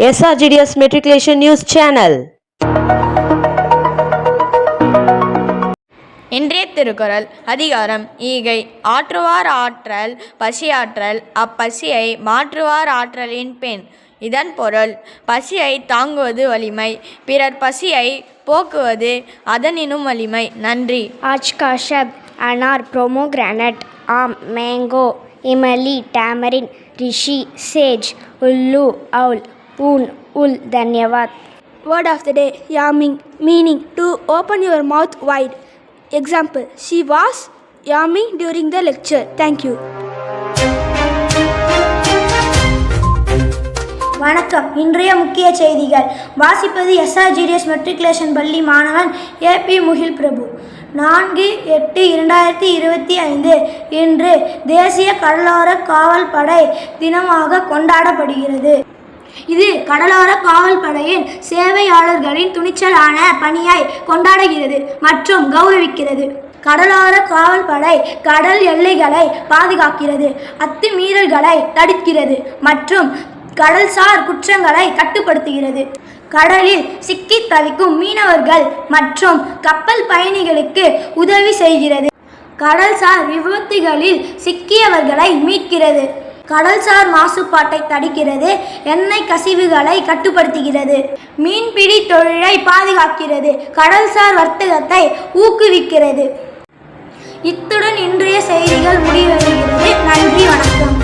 SRGDS Matriculation News Channel. இன்றைய திருக்குறள் அதிகாரம் ஈகை. ஆற்றுவார் ஆற்றல் பசியாற்றல், அப்பசியை மாற்றுவார் ஆற்றலின் பெண். இதன் பொருள், பசியை தாங்குவது வலிமை, பிறர் பசியை போக்குவது அதனினும் வலிமை. நன்றி. आज का शब्द अनार, पोमोग्रेनेट, आम, मैंगो, इमली, टैमरिन, ऋषि, सेज, उल्लू, आउल, ऊन, उल. धन्यवाद. Word of the day, yawning, meaning to open your mouth wide. Example, she was yawning during the lecture. Thank you. வணக்கம். இன்றைய முக்கிய செய்திகள் வாசிப்பது SRGDS மெட்ரிகுலேஷன் பள்ளி மாணவன் AP முகில் பிரபு. 4/8/2025 இன்று தேசிய கடலோர காவல் படை தினமாக கொண்டாடப்படுகிறது. இது கடலோர காவல் படையின் சேவையாளர்களின் துணிச்சலான பணியை கொண்டாடுகிறது மற்றும் கௌரவிக்கிறது. கடலோர காவல் படை கடல் எல்லைகளை பாதுகாக்கிறது, அத்துமீறல்களை தடுக்கிறது மற்றும் கடல்சார் குற்றங்களை கட்டுப்படுத்துகிறது. கடலில் சிக்கி தவிக்கும் மீனவர்கள் மற்றும் கப்பல் பயணிகளுக்கு உதவி செய்கிறது. கடல்சார் விபத்துகளில் சிக்கியவர்களை மீட்கிறது. கடல்சார் மாசுபாட்டை தடுக்கிறது, எண்ணெய் கசிவுகளை கட்டுப்படுத்துகிறது, மீன்பிடி தொழிலை பாதுகாக்கிறது, கடல்சார் வர்த்தகத்தை ஊக்குவிக்கிறது. இத்துடன் இன்றைய செய்திகள் முடிவடைகிறது. நன்றி, வணக்கம்.